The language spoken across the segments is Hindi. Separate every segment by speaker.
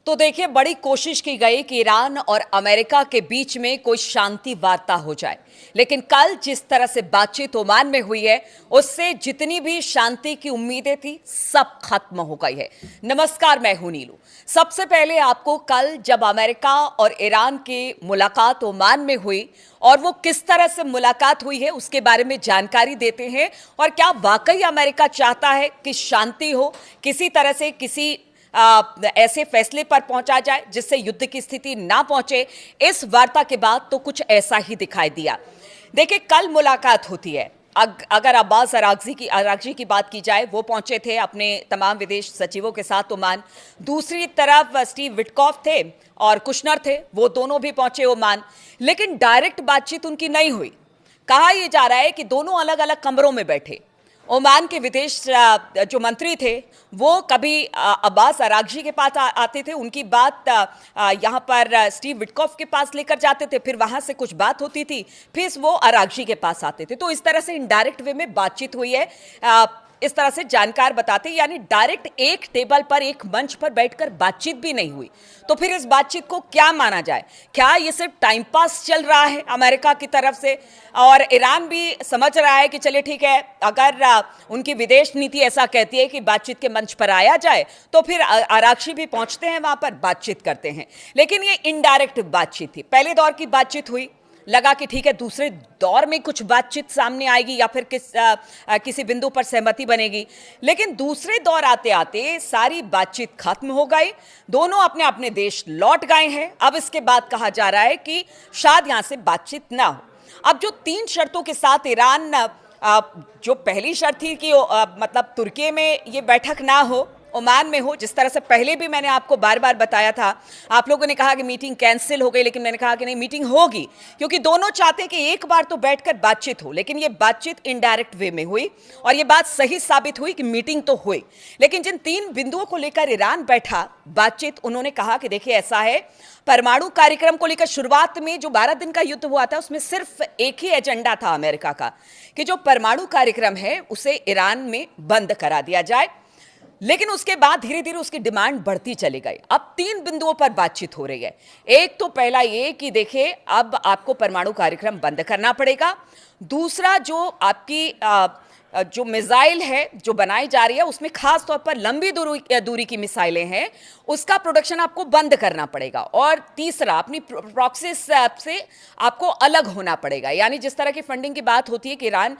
Speaker 1: तो देखिए, बड़ी कोशिश की गई कि ईरान और अमेरिका के बीच में कोई शांति वार्ता हो जाए, लेकिन कल जिस तरह से बातचीत ओमान में हुई है, उससे जितनी भी शांति की उम्मीदें थी सब खत्म हो गई है। नमस्कार, मैं हूं नीलू। सबसे पहले आपको कल जब अमेरिका और ईरान की मुलाकात ओमान में हुई और वो किस तरह से मुलाकात हुई है उसके बारे में जानकारी देते हैं, और क्या वाकई अमेरिका चाहता है कि शांति हो, किसी तरह से किसी ऐसे फैसले पर पहुंचा जाए जिससे युद्ध की स्थिति ना पहुंचे। इस वार्ता के बाद तो कुछ ऐसा ही दिखाई दिया। देखिए, कल मुलाकात होती है। अगर अब्बास अरागची की बात की जाए, वो पहुंचे थे अपने तमाम विदेश सचिवों के साथ ओमान। दूसरी तरफ स्टीव विटकॉफ थे और कुशनर थे, वो दोनों भी पहुंचे ओमान, लेकिन डायरेक्ट बातचीत उनकी नहीं हुई। कहा यह जा रहा है कि दोनों अलग अलग कमरों में बैठे। ओमान के विदेश जो मंत्री थे वो कभी अब्बास अरागची के पास आते थे, उनकी बात यहाँ पर स्टीव विटकॉफ के पास लेकर जाते थे, फिर वहाँ से कुछ बात होती थी, फिर वो अरागची के पास आते थे। तो इस तरह से इनडायरेक्ट वे में बातचीत हुई है, इस तरह से जानकार बताते, यानी डायरेक्ट एक टेबल पर एक मंच पर बैठकर बातचीत भी नहीं हुई। तो फिर इस बातचीत को क्या माना जाए? क्या ये सिर्फ टाइम पास चल रहा है अमेरिका की तरफ से, और ईरान भी समझ रहा है कि चलिए ठीक है, अगर उनकी विदेश नीति ऐसा कहती है कि बातचीत के मंच पर आया जाए तो फिर अरागची भी पहुंचते हैं वहां पर, बातचीत करते हैं। लेकिन ये इनडायरेक्ट बातचीत थी। पहले दौर की बातचीत हुई, लगा कि ठीक है दूसरे दौर में कुछ बातचीत सामने आएगी या फिर किसी बिंदु पर सहमति बनेगी, लेकिन दूसरे दौर आते आते सारी बातचीत खत्म हो गई। दोनों अपने अपने देश लौट गए हैं। अब इसके बाद कहा जा रहा है कि शायद यहां से बातचीत ना हो। अब जो 3 शर्तों के साथ ईरान, जो पहली शर्त थी कि मतलब तुर्की में ये बैठक ना हो, ओमान में हो, जिस तरह से पहले भी मैंने आपको बार बार बताया था। आप लोगों ने कहा कि मीटिंग कैंसिल हो गई, लेकिन मैंने कहा कि नहीं, मीटिंग होगी, क्योंकि दोनों चाहते हैं कि एक बार तो बैठकर बातचीत हो। लेकिन ये बातचीत इनडायरेक्ट वे में हुई और ये बात सही साबित हुई कि मीटिंग तो हुई, लेकिन जिन 3 बिंदुओं को लेकर ईरान बैठा बातचीत, उन्होंने कहा कि देखिए ऐसा है, परमाणु कार्यक्रम को लेकर शुरुआत में जो 12 दिन का युद्ध हुआ था उसमें सिर्फ एक ही एजेंडा था अमेरिका का कि जो परमाणु कार्यक्रम है उसे ईरान में बंद करा दिया जाए। लेकिन उसके बाद धीरे धीरे उसकी डिमांड बढ़ती चली गई। अब 3 बिंदुओं पर बातचीत हो रही है। एक तो पहला ये कि देखिए अब आपको परमाणु कार्यक्रम बंद करना पड़ेगा। दूसरा, जो आपकी जो मिसाइल है जो बनाई जा रही है उसमें खास तौर पर लंबी दूरी की मिसाइलें हैं, उसका प्रोडक्शन आपको बंद करना पड़ेगा। और तीसरा, अपनी प्रॉक्सीज से आपको अलग होना पड़ेगा। यानी जिस तरह की फंडिंग की बात होती है कि ईरान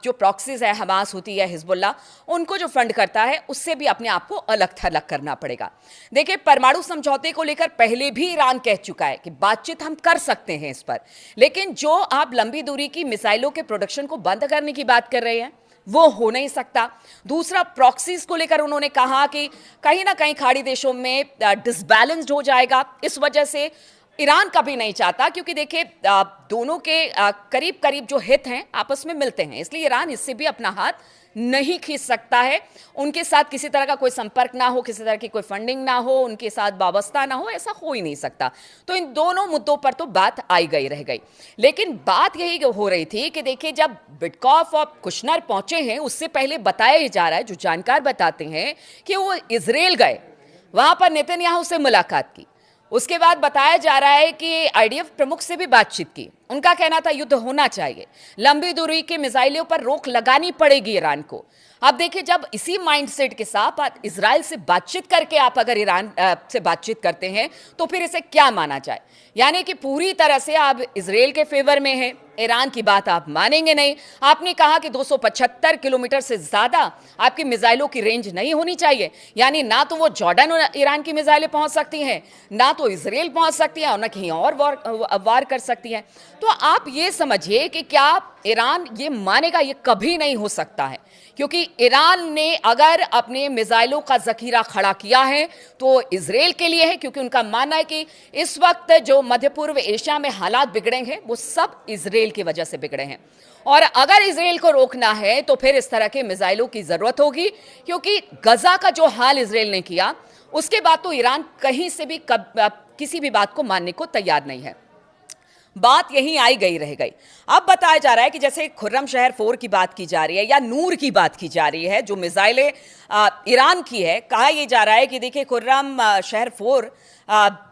Speaker 1: जो प्रॉक्सीज है, हमास होती है, हिजबुल्लाह, उनको जो फंड करता है उससे भी अपने आप को अलग थलग करना पड़ेगा। देखिए, परमाणु समझौते को लेकर पहले भी ईरान कह चुका है कि बातचीत हम कर सकते हैं इस पर, लेकिन जो आप लंबी दूरी की मिसाइलों के प्रोडक्शन को बंद करने की बात कर रहे हैं वो हो नहीं सकता। दूसरा, प्रॉक्सीज को लेकर उन्होंने कहा कि कहीं ना कहीं खाड़ी देशों में डिसबैलेंस्ड हो जाएगा। इस वजह से ईरान कभी नहीं चाहता, क्योंकि देखिए दोनों के करीब करीब जो हित हैं आपस में मिलते हैं, इसलिए ईरान इससे भी अपना हाथ नहीं खींच सकता है। उनके साथ किसी तरह का कोई संपर्क ना हो, किसी तरह की कोई फंडिंग ना हो, उनके साथ वाबस्ता ना हो, ऐसा हो ही नहीं सकता। तो इन दोनों मुद्दों पर तो बात आई गई रह गई। लेकिन बात यही हो रही थी कि देखिए, जब विटकॉफ और कुशनर पहुंचे हैं उससे पहले बताया जा रहा है, जो जानकार बताते हैं कि वो इजराइल गए, वहां पर नेतन्याहू से मुलाकात की। उसके बाद बताया जा रहा है कि आईडीएफ प्रमुख से भी बातचीत की। उनका कहना था युद्ध होना चाहिए, लंबी दूरी के मिसाइलों पर रोक लगानी पड़ेगी ईरान को। अब देखिए, जब इसी माइंडसेट के साथ इजराइल से बातचीत करके आप अगर ईरान से बातचीत करते हैं तो फिर इसे क्या माना जाए? यानी कि पूरी तरह से आप इजराइल के फेवर में हैं, ईरान की बात आप मानेंगे नहीं। आपने कहा कि 275 किलोमीटर से ज्यादा आपकी मिसाइलों की रेंज नहीं होनी चाहिए, यानी ना तो वो जॉर्डन और ईरान की मिसाइलें पहुंच सकती हैं, ना तो इजराइल पहुंच सकती है, और ना कहीं और वार कर सकती हैं। तो आप ये समझिए कि क्या ईरान ये मानेगा? ये कभी नहीं हो सकता है, क्योंकि ईरान ने अगर अपने मिसाइलों का जखीरा खड़ा किया है तो इजराइल के लिए है, क्योंकि उनका मानना है कि इस वक्त जो मध्य पूर्व एशिया में हालात बिगड़े हैं वो सब इजराइल की वजह से बिगड़े हैं। और अगर इजराइल को रोकना है तो फिर इस तरह के मिसाइलों की जरूरत होगी, क्योंकि गजा का जो हाल इजराइल ने किया उसके बाद तो ईरान कहीं से भी किसी भी बात को मानने को तैयार नहीं है। बात यहीं आई गई रह गई। अब बताया जा रहा है कि जैसे खुर्रम शहर 4 की बात की जा रही है या नूर की बात की जा रही है, जो मिसाइलें ईरान की है, कहा यह जा रहा है कि देखिए खुर्रम शहर 4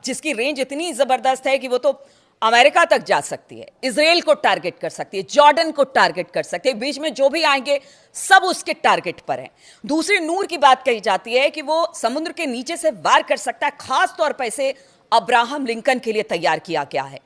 Speaker 1: जिसकी रेंज इतनी जबरदस्त है कि वो तो अमेरिका तक जा सकती है, इजराइल को टारगेट कर सकती है, जॉर्डन को टारगेट कर सकती है, बीच में जो भी आएंगे सब उसके टारगेट पर हैं। दूसरी नूर की बात कही जाती है कि वो समुद्र के नीचे से वार कर सकता है, खास तौर पर इसे अब्राहम लिंकन के लिए तैयार किया गया है।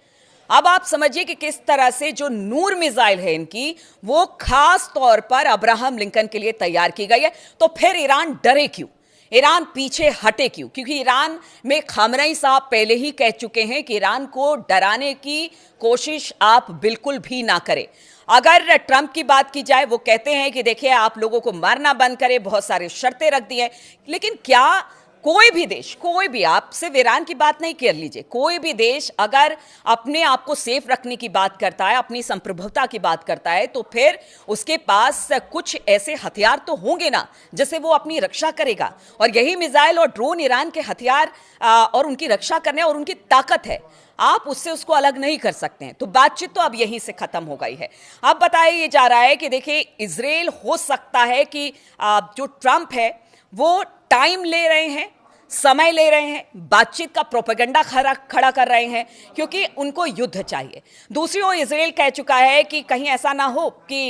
Speaker 1: अब आप समझिए कि किस तरह से जो नूर मिसाइल है इनकी, वो खास तौर पर अब्राहम लिंकन के लिए तैयार की गई है। तो फिर ईरान डरे क्यों, ईरान पीछे हटे क्यों? क्योंकि ईरान में खामनेई साहब पहले ही कह चुके हैं कि ईरान को डराने की कोशिश आप बिल्कुल भी ना करें। अगर ट्रंप की बात की जाए, वो कहते हैं कि देखिए आप लोगों को मारना बंद करें, बहुत सारी शर्तें रख दी हैं, लेकिन क्या कोई भी देश, कोई भी, आप सिर्फ ईरान की बात नहीं कर लीजिए, कोई भी देश अगर अपने आप को सेफ रखने की बात करता है, अपनी संप्रभुता की बात करता है, तो फिर उसके पास कुछ ऐसे हथियार तो होंगे ना जिससे वो अपनी रक्षा करेगा। और यही मिसाइल और ड्रोन ईरान के हथियार और उनकी रक्षा करने और उनकी ताकत है, आप उससे उसको अलग नहीं कर सकते हैं। तो बातचीत तो अब यहीं से खत्म हो गई है। अब बताया ये जा रहा है कि देखिए इजराइल, हो सकता है कि जो ट्रंप है वो टाइम ले रहे हैं, समय ले रहे हैं, बातचीत का प्रोपेगेंडा खड़ा कर रहे हैं, क्योंकि उनको युद्ध चाहिए। दूसरी ओर इजराइल कह चुका है कि कहीं ऐसा ना हो कि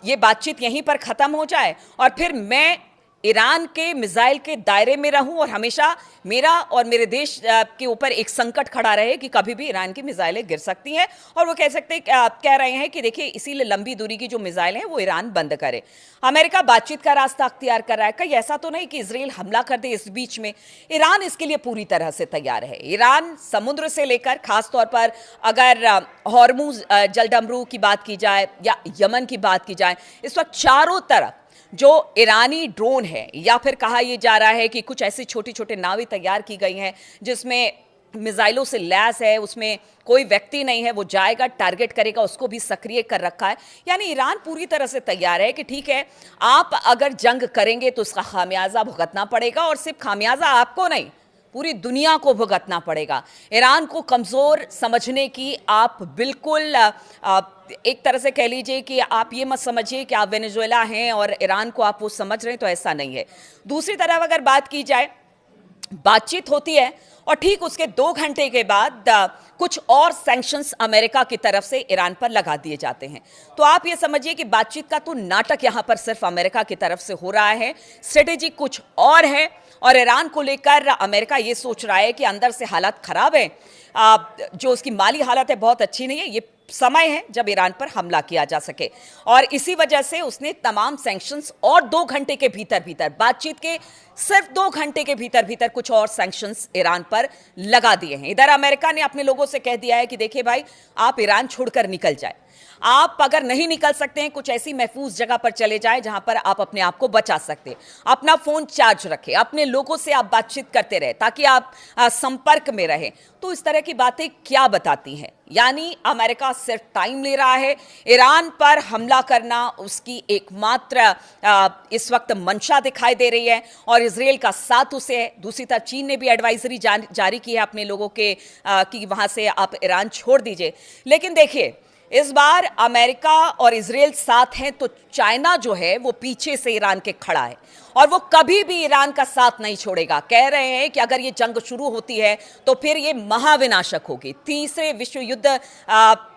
Speaker 1: ये बातचीत यहीं पर खत्म हो जाए और फिर मैं ईरान के मिसाइल के दायरे में रहूं और हमेशा मेरा और मेरे देश के ऊपर एक संकट खड़ा रहे कि कभी भी ईरान की मिसाइलें गिर सकती हैं। और वो कह रहे हैं कि देखिए इसीलिए लंबी दूरी की जो मिसाइल हैं वो ईरान बंद करे। अमेरिका बातचीत का रास्ता अख्तियार कर रहा है। कहीं ऐसा तो नहीं कि इजराइल हमला कर दे इस बीच में। ईरान इसके लिए पूरी तरह से तैयार है। ईरान समुद्र से लेकर, खासतौर पर अगर हॉर्मुज जलडमरू की बात की जाए या यमन की बात की जाए, इस वक्त चारों तरफ जो ईरानी ड्रोन है, या फिर कहा यह जा रहा है कि कुछ ऐसी छोटी छोटी नावें तैयार की गई हैं जिसमें मिसाइलों से लैस है, उसमें कोई व्यक्ति नहीं है, वो जाएगा टारगेट करेगा, उसको भी सक्रिय कर रखा है। यानी ईरान पूरी तरह से तैयार है कि ठीक है, आप अगर जंग करेंगे तो उसका खामियाजा भुगतना पड़ेगा, और सिर्फ खामियाजा आपको नहीं पूरी दुनिया को भुगतना पड़ेगा। ईरान को कमज़ोर समझने की आप बिल्कुल एक तरह से कह लीजिए कि आप ये मत समझिए कि आप वेनेजुएला हैं और ईरान को आप वो समझ रहे हैं, तो ऐसा नहीं है। दूसरी तरफ अगर बात की जाए, बातचीत होती है और ठीक उसके 2 घंटे के बाद कुछ और सैंक्शंस अमेरिका की तरफ से ईरान पर लगा दिए जाते हैं। तो आप ये समझिए कि बातचीत का तो नाटक यहां पर सिर्फ अमेरिका की तरफ से हो रहा है, स्ट्रेटेजी कुछ और है। और ईरान को लेकर अमेरिका ये सोच रहा है कि अंदर से हालात खराब है, जो उसकी माली हालत है बहुत अच्छी नहीं है, ये समय है जब ईरान पर हमला किया जा सके। और इसी वजह से उसने तमाम सैंक्शंस और 2 घंटे के भीतर भीतर, बातचीत के सिर्फ 2 घंटे के भीतर भीतर कुछ और सैंक्शंस ईरान पर लगा दिए हैं। इधर अमेरिका ने अपने लोगों से कह दिया है कि देखिए भाई, आप ईरान छोड़कर निकल जाए, आप अगर नहीं निकल सकते हैं कुछ ऐसी महफूज जगह पर चले जाए जहां पर आप अपने आप को बचा सकते हैं, अपना फोन चार्ज रखें, अपने लोगों से आप बातचीत करते रहे ताकि आप संपर्क में रहें। तो इस तरह की बातें क्या बताती हैं? यानी अमेरिका सिर्फ टाइम ले रहा है, ईरान पर हमला करना उसकी एकमात्र इस वक्त मंशा दिखाई दे रही है, और इजराइल का साथ उसे है। दूसरी तरफ चीन ने भी एडवाइजरी जारी की है अपने लोगों के कि वहां से आप ईरान छोड़ दीजिए। लेकिन देखिए, इस बार अमेरिका और इजराइल साथ हैं, तो चाइना जो है वो पीछे से ईरान के खड़ा है और वो कभी भी ईरान का साथ नहीं छोड़ेगा। कह रहे हैं कि अगर ये जंग शुरू होती है तो फिर ये महाविनाशक होगी। तीसरे विश्व युद्ध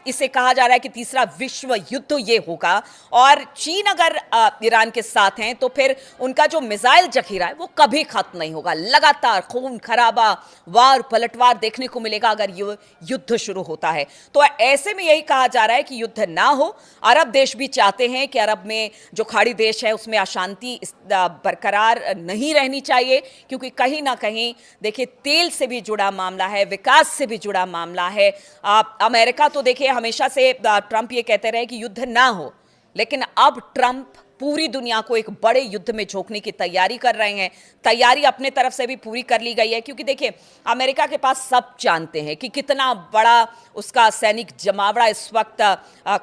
Speaker 1: इसे कहा जा रहा है कि तीसरा विश्व युद्ध ये होगा, और चीन अगर ईरान के साथ हैं तो फिर उनका जो मिसाइल जखीरा है वो कभी खत्म नहीं होगा। लगातार खून खराबा, वार पलटवार देखने को मिलेगा अगर ये युद्ध शुरू होता है। तो ऐसे में यही कहा जा रहा है कि युद्ध ना हो। अरब देश भी चाहते हैं कि अरब में जो खाड़ी देश है उसमें अशांति बरकरार नहीं रहनी चाहिए, क्योंकि कहीं ना कहीं देखिए तेल से भी जुड़ा मामला है, विकास से भी जुड़ा मामला है। अमेरिका तो देखिए हमेशा से ट्रंप ये कहते रहे कि युद्ध ना हो, लेकिन अब ट्रंप पूरी दुनिया को एक बड़े युद्ध में झोंकने की तैयारी कर रहे हैं। तैयारी अपने तरफ से भी पूरी कर ली गई है, क्योंकि देखिए अमेरिका के पास सब जानते हैं कि कितना बड़ा उसका सैनिक जमावड़ा इस वक्त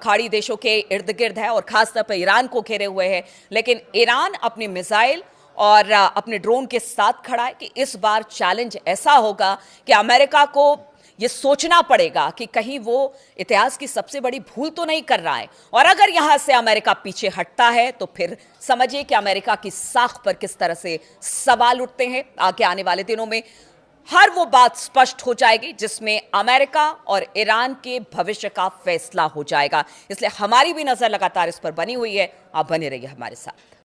Speaker 1: खाड़ी देशों के इर्द गिर्द है और खासतौर पर ईरान को घेरे हुए है। लेकिन ईरान अपने मिसाइल और अपने ड्रोन के साथ खड़ा है कि इस बार चैलेंज ऐसा होगा कि अमेरिका को ये सोचना पड़ेगा कि कहीं वो इतिहास की सबसे बड़ी भूल तो नहीं कर रहा है। और अगर यहां से अमेरिका पीछे हटता है तो फिर समझिए कि अमेरिका की साख पर किस तरह से सवाल उठते हैं। आगे आने वाले दिनों में हर वो बात स्पष्ट हो जाएगी जिसमें अमेरिका और ईरान के भविष्य का फैसला हो जाएगा। इसलिए हमारी भी नजर लगातार इस पर बनी हुई है। आप बने रहिए हमारे साथ।